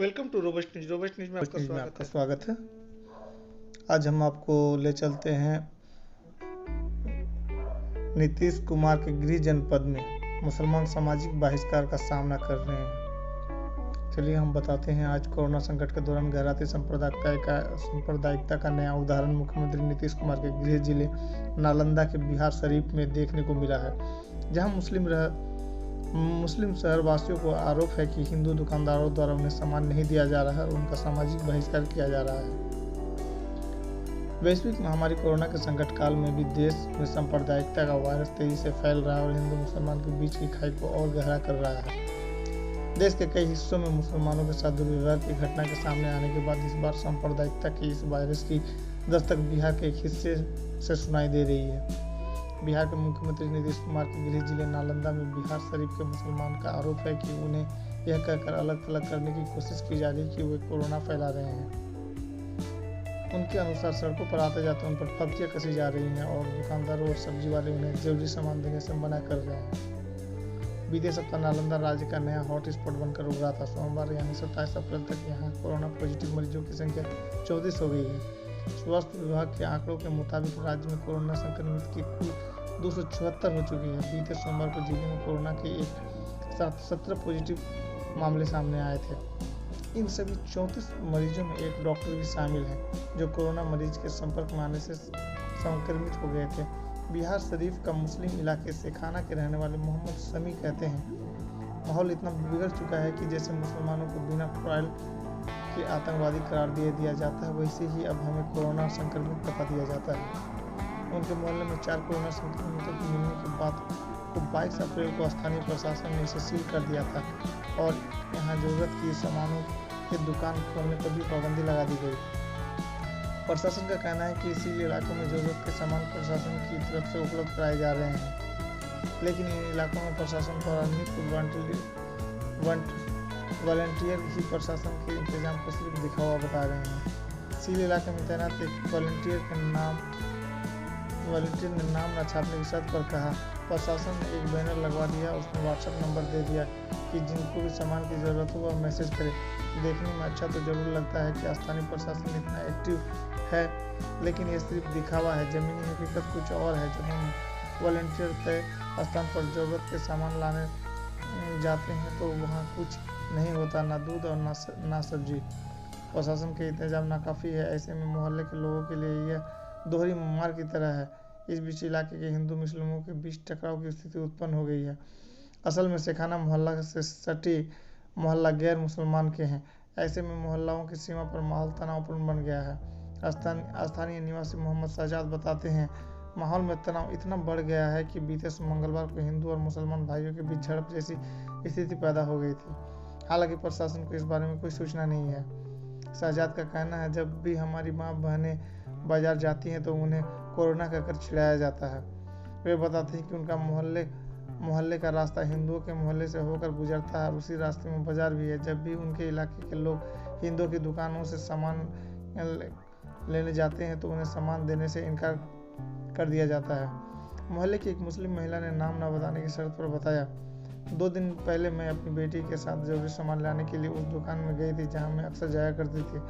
Welcome to robust news. Robust news में आपका news में स्वागत आपका है। स्वागत है। आज हम आपको ले चलते हैं नीतीश कुमार के गृह जनपद में मुसलमान सामाजिक बहिष्कार का सामना कर रहे हैं। चलिए हम बताते हैं। आज कोरोना संकट के दौरान गहराती सांप्रदायिकता का नया उदाहरण मुख्यमंत्री नीतीश कुमार के गृह जिले नालंदा के बिहार शरीफ में देखने को मिला है, जहां मुस्लिम शहरवासियों को आरोप है कि हिंदू दुकानदारों द्वारा उन्हें सामान नहीं दिया जा रहा है और उनका सामाजिक बहिष्कार किया जा रहा है। वैश्विक महामारी कोरोना के संकट काल में भी देश में सांप्रदायिकता का वायरस तेजी से फैल रहा है और हिंदू मुसलमान के बीच की खाई को और गहरा कर रहा है। देश के कई हिस्सों में मुसलमानों के साथ दुर्व्यवहार की घटना के सामने आने के बाद इस बार सांप्रदायिकता के इस वायरस की दस्तक बिहार के एक हिस्से से सुनाई दे रही है। बिहार के मुख्यमंत्री नीतीश कुमार के गृह जिले नालंदा में बिहार शरीफ के मुसलमान का आरोप है कि उन्हें यह कहकर अलग थलग करने की कोशिश की जा रही है कि वे कोरोना फैला रहे हैं। उनके अनुसार सड़कों पर आते जाते उन पर फब्तियां कसी जा रही हैं और दुकानदारों और सब्जी वाले उन्हें जरूरी सामान देने से मना कर रहे हैं। बीते सप्ताह नालंदा राज्य का नया हॉट स्पॉट बनकर उभरा था। सोमवार यानी 27 अप्रैल तक यहाँ कोरोना पॉजिटिव मरीजों की संख्या 34 हो गई है। स्वास्थ्य विभाग के आंकड़ों के मुताबिक राज्य में कोरोना संक्रमित की कुल 276 हो चुकी है। बीते सोमवार को जिले में कोरोना के एक साथ 17 पॉजिटिव मामले सामने आए थे। इन सभी 34 मरीजों में एक डॉक्टर भी शामिल है, जो कोरोना मरीज के संपर्क में आने से संक्रमित हो गए थे। बिहार शरीफ का मुस्लिम इलाके सेखाना के रहने वाले मोहम्मद समी कहते हैं, माहौल इतना बिगड़ चुका है कि जैसे मुसलमानों को बिना ट्रायल के आतंकवादी करार दिया जाता है, वैसे ही अब हमें कोरोना संक्रमित बता दिया जाता है। उनके मोहल्ले में 4 कोरोना संक्रमितों के मिलने के बाद 22 अप्रैल को स्थानीय प्रशासन ने इसे सील कर दिया था और यहाँ जरूरत की सामानों की दुकान खोलने पर भी पाबंदी लगा दी गई। प्रशासन का कहना है कि इसी इलाकों में जरूरत के सामान प्रशासन की तरफ से उपलब्ध कराए जा रहे हैं, लेकिन इन इलाकों में प्रशासन द्वारा नियुक्त वॉलंटियर ही प्रशासन के इंतजाम को सिर्फ दिखावा बता रहे हैं। सील इलाके में तैनात एक वॉलंटियर ने नाम न छापने की शर्त पर कहा। प्रशासन ने एक बैनर लगवा दिया। उसने व्हाट्सएप नंबर दे दिया कि जिनको भी सामान की जरूरत हो वह मैसेज करे। देखने में अच्छा तो जरूर लगता है कि स्थानीय प्रशासन इतना एक्टिव है, लेकिन ये सिर्फ दिखावा है। जमीनी हकीकत कुछ और है। जब वॉलंटियर तय स्थान पर जरूरत के सामान लाने जाते हैं तो वहाँ कुछ नहीं होता, ना दूध और ना सब्जी। प्रशासन के इंतजाम नाकाफी है। ऐसे में मोहल्ले के लोगों के लिए यह दोहरी मार की तरह है। इस बीच इलाके के हिंदू मुस्लिमों के बीच टकराव की स्थिति उत्पन्न हो गई है। असल में सेखाना मोहल्ला से सटे मोहल्ला गैर मुसलमान के हैं। ऐसे में मोहल्लाओं की सीमा पर माहौल तनावपूर्ण बन गया है। स्थानीय निवासी मोहम्मद शहजाद बताते हैं, माहौल में तनाव इतना बढ़ गया है कि बीते मंगलवार को हिंदू और मुसलमान भाइयों के बीच झड़प जैसी स्थिति पैदा हो गई थी। हालांकि प्रशासन को इस बारे में कोई सूचना नहीं है। शहजाद का कहना है, जब भी हमारी माँ बहनें बाजार जाती हैं तो उन्हें कोरोना कहकर चिढ़ाया जाता है। वे बताते हैं कि उनका मोहल्ले का रास्ता हिंदुओं के मोहल्ले से होकर गुजरता है और उसी रास्ते में बाजार भी है। जब भी उनके इलाके के लोग हिंदुओं की दुकानों से सामान लेने जाते हैं तो उन्हें सामान देने से इनकार कर दिया जाता है। मोहल्ले की एक मुस्लिम महिला ने नाम न बताने की शर्त पर बताया, 2 दिन पहले मैं अपनी बेटी के साथ जरूरी सामान लाने के लिए उस दुकान में गई थी जहां मैं अक्सर जाया करती थी।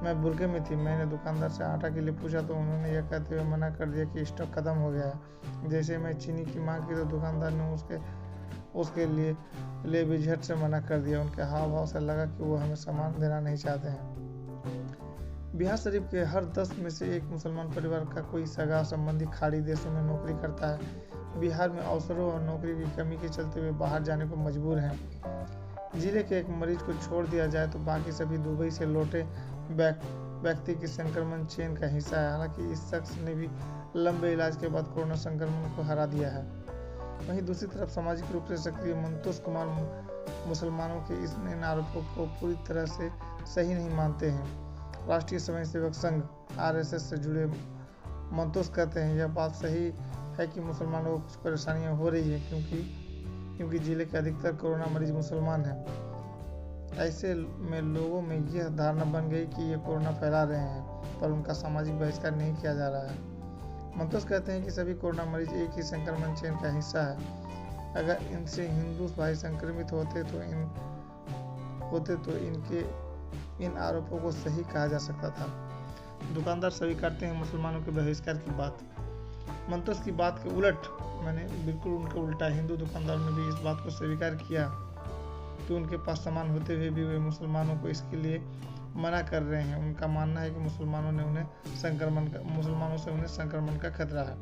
मैं बुर्के में थी। मैंने दुकानदार से आटा के लिए पूछा तो उन्होंने यह कहते हुए मना कर दिया कि स्टॉक खत्म हो गया है। जैसे मैं चीनी की मांग की तो दुकानदार ने उसके लिए भी झट से मना कर दिया। उनके हाव भाव से लगा कि वो हमें सामान देना नहीं चाहते हैं। बिहार शरीफ के हर 10 में से एक मुसलमान परिवार का कोई सगा संबंधी खाड़ी देशों में नौकरी करता है। बिहार में अवसरों और नौकरी की कमी के चलते वे बाहर जाने को मजबूर हैं। जिले के एक मरीज को छोड़ दिया जाए तो बाकी सभी दुबई से लौटे व्यक्ति की संक्रमण चेन का हिस्सा है। हालांकि इस शख्स ने भी लंबे इलाज के बाद कोरोना संक्रमण को हरा दिया है। वहीं दूसरी तरफ सामाजिक रूप से सक्रिय मंतोष कुमार मुसलमानों के इन आरोपों को पूरी तरह से सही नहीं मानते हैं। राष्ट्रीय स्वयंसेवक संघ RSS से जुड़े मंतोष कहते हैं, यह बात सही है कि मुसलमानों को कुछ परेशानियां हो रही है क्योंकि जिले के अधिकतर कोरोना मरीज मुसलमान हैं। ऐसे में लोगों में यह धारणा बन गई कि ये कोरोना फैला रहे हैं, पर उनका सामाजिक बहिष्कार नहीं किया जा रहा है। मंतोष कहते हैं कि सभी कोरोना मरीज एक ही संक्रमण चेन का हिस्सा है। अगर इनसे हिंदू भाई संक्रमित होते तो इनके इन आरोपों को सही कहा जा सकता था। दुकानदार स्वीकारते हैं मुसलमानों के बहिष्कार की बात। मंतस की बात के उलट, मैंने बिल्कुल उनका उल्टा, हिंदू दुकानदारों ने भी इस बात को स्वीकार किया कि उनके पास सामान होते हुए भी वे मुसलमानों को इसके लिए मना कर रहे हैं। उनका मानना है कि मुसलमानों से उन्हें संक्रमण का खतरा है।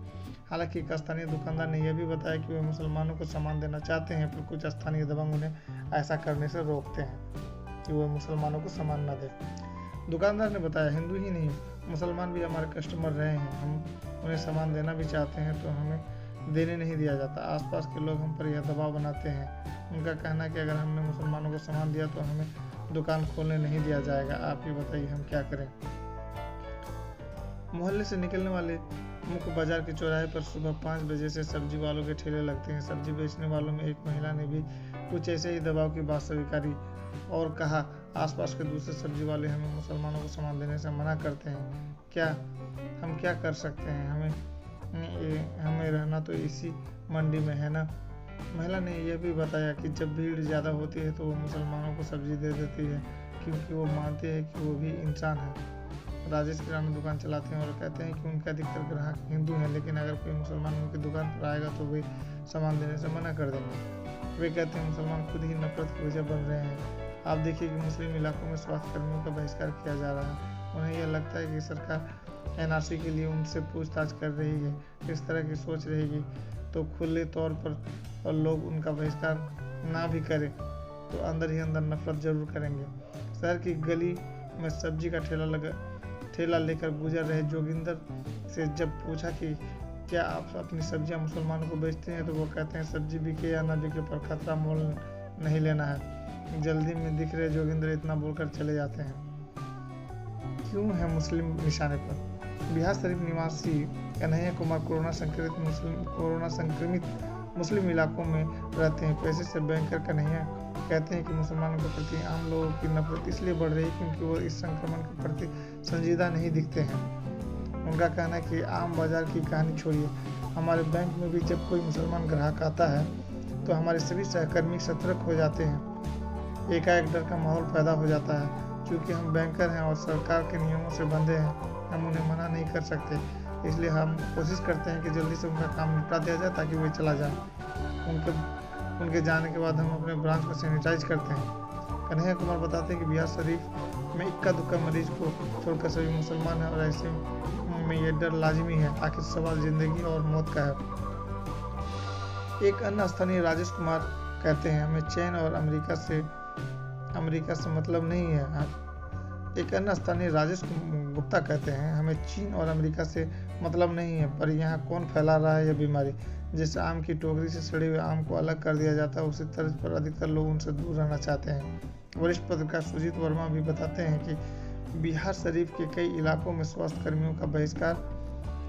हालांकि एक स्थानीय दुकानदार ने यह भी बताया कि वे मुसलमानों को सामान देना चाहते हैं, पर कुछ स्थानीय दबंग उन्हें ऐसा करने से रोकते हैं कि वे मुसलमानों को सामान न दें। दुकानदार ने बताया, हिंदू ही नहीं, मुसलमान भी हमारे कस्टमर रहे हैं। हम उन्हें सामान देना भी चाहते हैं तो हमें देने नहीं दिया जाता। आसपास के लोग हम पर यह दबाव बनाते हैं। उनका कहना है कि अगर हमने मुसलमानों को सामान दिया तो हमें दुकान खोलने नहीं दिया जाएगा। आप ही बताइए हम क्या करें। मोहल्ले से निकलने वाले मुख्य बाजार के चौराहे पर सुबह 5 बजे से सब्जी वालों के ठेले लगते हैं। सब्जी बेचने वालों में एक महिला ने भी कुछ ऐसे ही दबाव की बात स्वीकारी और कहा, आसपास के दूसरे सब्जी वाले हमें मुसलमानों को सामान देने से मना करते हैं। हम क्या कर सकते हैं? हमें रहना तो इसी मंडी में है ना। महिला ने यह भी बताया कि जब भीड़ ज़्यादा होती है तो वो मुसलमानों को सब्जी दे देती है, क्योंकि वो मानते हैं कि वो भी इंसान है। राजेश किराना दुकान चलाते हैं और कहते हैं कि उनके अधिकतर ग्राहक हिंदू हैं, लेकिन अगर कोई मुसलमान उनकी दुकान पर आएगा तो वे सामान देने से मना कर देंगे। वे कहते हैं मुसलमान खुद ही नफरत की वजह बन रहे हैं। आप देखिए कि मुस्लिम इलाकों में स्वास्थ्य कर्मियों का बहिष्कार किया जा रहा है। उन्हें यह लगता है कि सरकार एनआरसी के लिए उनसे पूछताछ कर रही है। इस तरह की सोच रहेगी तो खुले तौर पर लोग उनका बहिष्कार ना भी करें तो अंदर ही अंदर नफरत जरूर करेंगे। शहर की गली में सब्जी का ठेला लेकर गुजर रहे जोगिंदर से जब पूछा कि क्या आप अपनी सब्जियां मुसलमानों को बेचते हैं तो वो कहते हैं सब्जी बिके या ना बिके पर खतरा मोल नहीं लेना है। जल्दी में दिख रहे जोगिंदर इतना बोलकर चले जाते हैं। क्यों है मुस्लिम निशाने पर? बिहार शरीफ निवासी कन्हैया कुमार कोरोना संक्रमित मुस्लिम इलाकों में रहते हैं। पैसे से बैंकर कन्हैया कहते हैं कि मुसलमानों के प्रति आम लोगों की नफरत इसलिए बढ़ रही है क्योंकि वो इस संक्रमण के प्रति संजीदा नहीं दिखते हैं। उनका कहना है कि आम बाजार की कहानी छोड़िए, हमारे बैंक में भी जब कोई मुसलमान ग्राहक आता है तो हमारे सभी सहकर्मी सतर्क हो जाते हैं। एकाएक डर का माहौल पैदा हो जाता है। क्योंकि हम बैंकर हैं और सरकार के नियमों से बंधे हैं, हम उन्हें मना नहीं कर सकते। इसलिए हम कोशिश करते हैं कि जल्दी से उनका काम निपटा दिया जाए ताकि वे चला जाए। उनके जाने के बाद हम अपने ब्रांच को सैनिटाइज करते हैं। कन्हैया कुमार बताते हैं कि बिहार शरीफ में इक्का दुक्का मरीज को छोड़कर सभी मुसलमान हैं और ऐसे में ये डर लाजिमी है। आखिर सवाल जिंदगी और मौत का है। एक अन्य स्थानीय राजेश कुमार कहते हैं, हमें चीन और अमेरिका से मतलब नहीं है। एक अन्य स्थानीय राजेश गुप्ता कहते हैं, हमें चीन और अमेरिका से मतलब नहीं है, पर यहाँ कौन फैला रहा है यह बीमारी। जैसे आम की टोकरी से सड़े हुए आम को अलग कर दिया जाता है, उसी तर्ज पर अधिकतर लोग उनसे दूर रहना चाहते हैं। वरिष्ठ पत्रकार सुजीत वर्मा भी बताते हैं कि बिहार शरीफ के कई इलाकों में स्वास्थ्य कर्मियों का बहिष्कार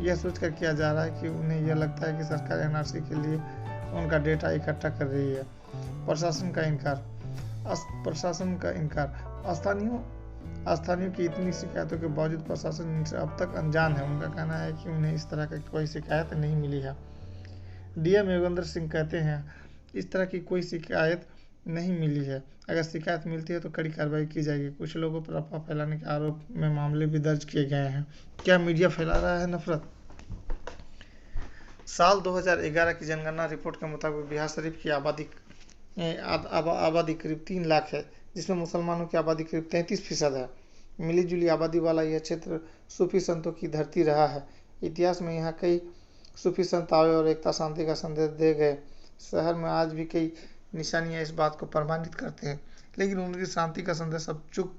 यह सोचकर किया जा रहा है कि उन्हें यह लगता है कि सरकार एनआरसी के लिए उनका डेटा इकट्ठा कर रही है। प्रशासन का इनकार। स्थानीयों की इतनी शिकायतों के बावजूद प्रशासन इनसे अब तक अनजान है। उनका कहना है कि उन्हें इस तरह की कोई शिकायत नहीं मिली है। डीएम योगेंद्र सिंह कहते हैं, इस तरह की कोई शिकायत नहीं मिली है। अगर शिकायत मिलती है तो कड़ी कार्रवाई की जाएगी। कुछ लोगों पर अफवाह फैलाने के आरोप में मामले भी दर्ज किए गए हैं। क्या मीडिया फैला रहा है नफरत? साल 2011 की जनगणना रिपोर्ट के मुताबिक बिहार शरीफ की आबादी करीब 3 लाख है, जिसमें मुसलमानों की आबादी करीब 33% है। मिली जुली आबादी वाला यह क्षेत्र सूफी संतों की धरती रहा है। इतिहास में यहाँ कई सूफी संत आए और एकता शांति का संदेश दे गए। शहर में आज भी कई निशानियां इस बात को प्रमाणित करते हैं, लेकिन उनकी शांति का संदेश अब चूक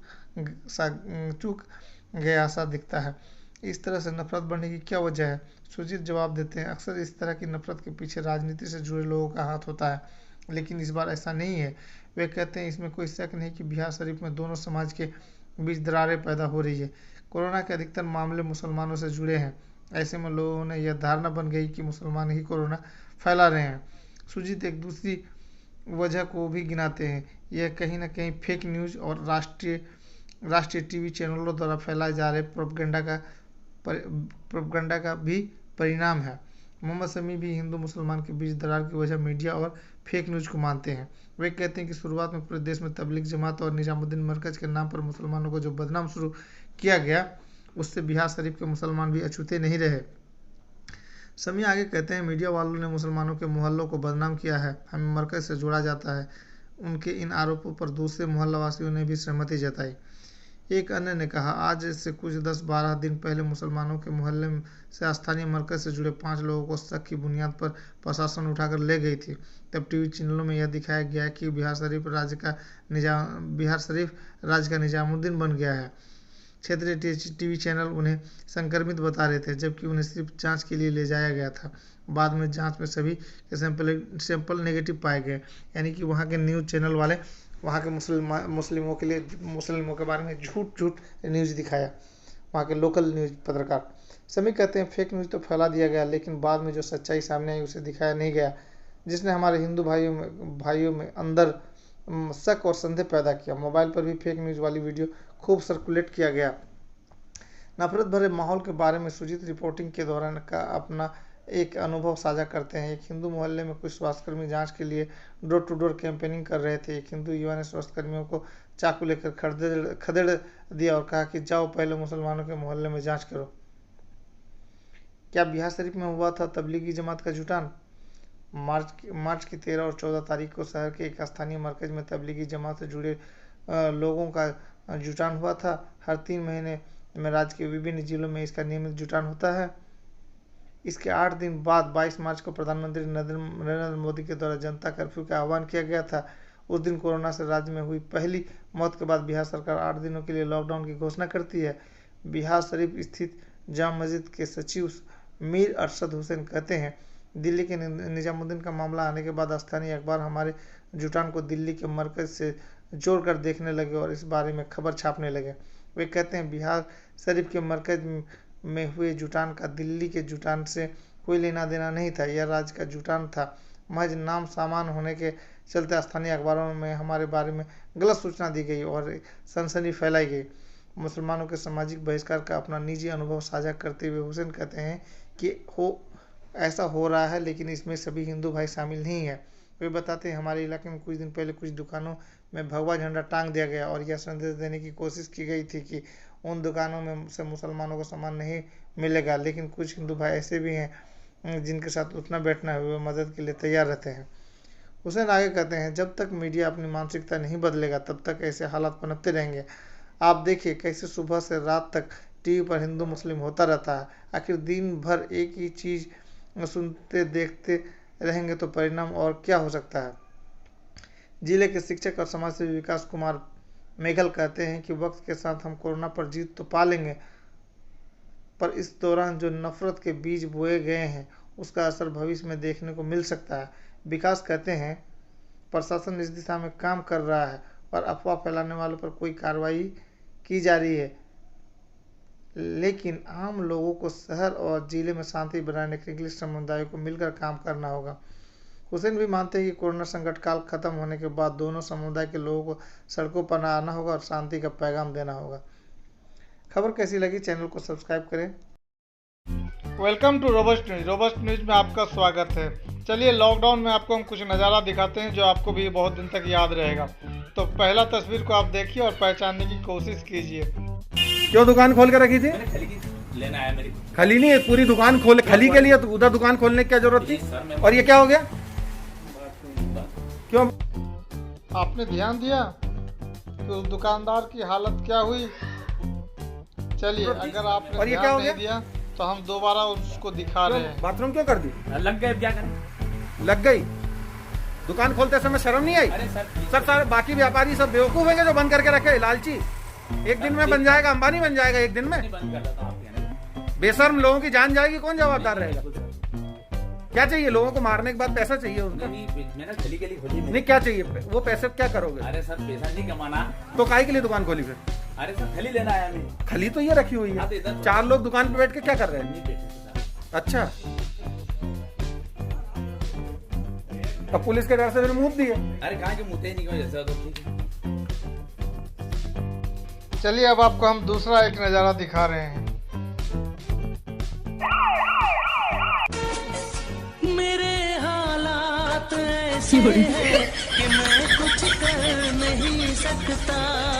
गया सा दिखता है। इस तरह से नफरत बढ़ने की क्या वजह है? सुजीत जवाब देते हैं, अक्सर इस तरह की नफरत के पीछे राजनीति से जुड़े लोगों का हाथ होता है, लेकिन इस बार ऐसा नहीं है। वे कहते हैं, इसमें कोई शक नहीं कि बिहार शरीफ में दोनों समाज के बीच दरारें पैदा हो रही है। कोरोना के अधिकतर मामले मुसलमानों से जुड़े हैं। ऐसे में लोगों ने यह धारणा बन गई कि मुसलमान ही कोरोना फैला रहे हैं। सुजीत एक दूसरी वजह को भी गिनाते हैं, यह कहीं न कहीं फेक न्यूज़ और राष्ट्रीय टीवी चैनलों द्वारा फैलाए जा रहे प्रोपगेंडा का भी परिणाम है। मोहम्मद शमी भी हिंदू मुसलमान के बीच दरार की वजह मीडिया और फेक न्यूज को मानते हैं। वे कहते हैं कि शुरुआत में पूरे देश में तबलीग जमात और निजामुद्दीन मरकज के नाम पर मुसलमानों को जो बदनाम शुरू किया गया, उससे बिहार शरीफ के मुसलमान भी अछूते नहीं रहे। समी आगे कहते हैं, मीडिया वालों ने मुसलमानों के मोहल्लों को बदनाम किया है, हमें मरकज से जोड़ा जाता है। उनके इन आरोपों पर दूसरे मोहल्लावासियों ने भी सहमति जताई। एक अन्य ने कहा, आज से कुछ 10-12 दिन पहले मुसलमानों के मोहल्ले से स्थानीय मरकज से जुड़े 5 लोगों को शक की बुनियाद पर प्रशासन उठाकर ले गई थी। तब टीवी चैनलों में यह दिखाया गया कि बिहार शरीफ राज्य का निजामुद्दीन बन गया है। क्षेत्रीय टीवी चैनल उन्हें संक्रमित बता रहे थे, जबकि उन्हें सिर्फ जांच के लिए ले जाया गया था। बाद में जांच में सभी के सैंपल नेगेटिव पाए गए। यानी कि वहाँ के न्यूज़ चैनल वाले वहाँ के मुस्लिमों के बारे में झूठ न्यूज़ दिखाया, वहाँ के लोकल न्यूज़ पत्रकार। समी कहते हैं, फेक न्यूज़ तो फैला दिया गया, लेकिन बाद में जो सच्चाई सामने आई उसे दिखाया नहीं गया, जिसने हमारे हिंदू भाइयों में अंदर शक और संदेह पैदा किया। मोबाइल पर भी फेक न्यूज़ वाली वीडियो खूब सर्कुलेट किया गया। नफरत भरे माहौल के बारे में सुजीत रिपोर्टिंग के दौरान का अपना एक अनुभव साझा करते हैं। एक हिंदू मोहल्ले में कुछ स्वास्थ्यकर्मी जांच के लिए डोर टू डोर कैंपेनिंग कर रहे थे। एक हिंदू युवा ने स्वास्थ्यकर्मियों को चाकू लेकर खदेड़ दिया और कहा कि जाओ पहले मुसलमानों के मोहल्ले में जांच करो। क्या बिहार शरीफ में हुआ था तबलीगी जमात का जुटान? मार्च की 13 और 14 तारीख को शहर के एक स्थानीय मरकज में तबलीगी जमात से जुड़े लोगों का जुटान हुआ था। हर 3 महीने में राज्य के विभिन्न जिलों में इसका नियमित जुटान होता है। इसके 8 दिन बाद 22 मार्च को प्रधानमंत्री नरेंद्र मोदी के द्वारा जनता कर्फ्यू का आह्वान किया गया था। उस दिन कोरोना से राज्य में हुई पहली मौत के बाद बिहार सरकार 8 दिनों के लिए लॉकडाउन की घोषणा करती है। बिहार शरीफ स्थित जाम मस्जिद के सचिव मीर अरशद हुसैन कहते हैं, दिल्ली के निजामुद्दीन का मामला आने के बाद स्थानीय अखबार हमारे जुटान को दिल्ली के मरकज से जोड़कर देखने लगे और इस बारे में खबर छापने लगे। वे कहते हैं, बिहार शरीफ के मरकज में हुए जुटान का दिल्ली के जुटान से कोई लेना देना नहीं था। यह राज्य का जुटान था। महज नाम सामान होने के चलते स्थानीय अखबारों में हमारे बारे में गलत सूचना दी गई और सनसनी फैलाई गई। मुसलमानों के सामाजिक बहिष्कार का अपना निजी अनुभव साझा करते हुए हुसैन कहते हैं कि ऐसा हो रहा है, लेकिन इसमें सभी हिंदू भाई शामिल नहीं है। वे बताते हैं, हमारे इलाके में कुछ दिन पहले कुछ दुकानों में भगवा झंडा टांग दिया गया और यह संदेश देने की कोशिश की गई थी कि उन दुकानों में से मुसलमानों को सामान नहीं मिलेगा, लेकिन कुछ हिंदू भाई ऐसे भी हैं जिनके साथ उठना बैठना हुए मदद के लिए तैयार रहते हैं। हुसैन आगे कहते हैं, जब तक मीडिया अपनी मानसिकता नहीं बदलेगा तब तक ऐसे हालात पनपते रहेंगे। आप देखिए कैसे सुबह से रात तक टीवी पर हिंदू मुस्लिम होता रहता है। आखिर दिन भर एक ही चीज़ सुनते देखते रहेंगे तो परिणाम और क्या हो सकता है। जिले के शिक्षक और समाजसेवी विकास कुमार मेघल कहते हैं कि वक्त के साथ हम कोरोना पर जीत तो पा लेंगे, पर इस दौरान जो नफरत के बीज बोए गए हैं उसका असर भविष्य में देखने को मिल सकता है। विकास कहते हैं, प्रशासन इस दिशा में काम कर रहा है और अफवाह फैलाने वालों पर कोई कार्रवाई की जा रही है, लेकिन आम लोगों को शहर और जिले में शांति बनाने के लिए समुदायों को मिलकर काम करना होगा। हुसैन भी मानते हैं कि कोरोना संकट काल खत्म होने के बाद दोनों समुदाय के लोगों को सड़कों पर आना होगा और शांति का पैगाम देना होगा। खबर कैसी लगी, चैनल को सब्सक्राइब करें। Welcome to robust news. Robust news में आपका स्वागत है। चलिए, लॉकडाउन में आपको हम कुछ नज़ारा दिखाते हैं जो आपको भी बहुत दिन तक याद रहेगा। तो पहला तस्वीर को आप देखिए और पहचानने की कोशिश कीजिए। क्यों दुकान खोल के रखी थी? लेना आया मेरी। खली नहीं है, पूरी दुकान खोल, खली के लिए तो उधर दुकान खोलने की क्या जरूरत थी? और ये क्या हो गया? क्यों? आपने ध्यान दिया कि उस दुकानदार की हालत क्या हुई? चलिए, अगर आपने और ये क्या हो ध्यान नहीं गया? दिया तो हम दोबारा उसको दिखा रहे हैं। बाथरूम क्यों कर दी? लग गए, क्या करें? लग गई। दुकान खोलते समय शर्म नहीं आई? अरे सर सारे बाकी व्यापारी सब बेवकूफ है जो बंद करके रखे, लालची। एक दिन में बन जाएगा, अंबानी बन जाएगा एक दिन में। बंद कर रहा था आप। बेशर्म लोगों की जान जाएगी, कौन जवाबदार रहेगा? क्या चाहिए लोगों को? मारने के बाद पैसा चाहिए उनका? मैंने खली के लिए खोली नहीं, क्या चाहिए वो पैसे? क्या करोगे? अरे सर, पैसा नहीं कमाना तो काहे के लिए दुकान खोली फिर? अरे सर, खली लेना आया मैं। खली तो ये रखी हुई है। 4 लोग दुकान पे बैठ के क्या कर रहे हैं? नहीं बैठे। अच्छा, अब पुलिस के डर से फिर मुंह दिए। अरे कहाँ के मुँह नहीं क्यों जैसा तो ठीक है। चलिए, अब आपको हम दूसरा एक नज़ारा दिखा रहे हैं। मेरे हालात है कि मैं कुछ कर नहीं सकता।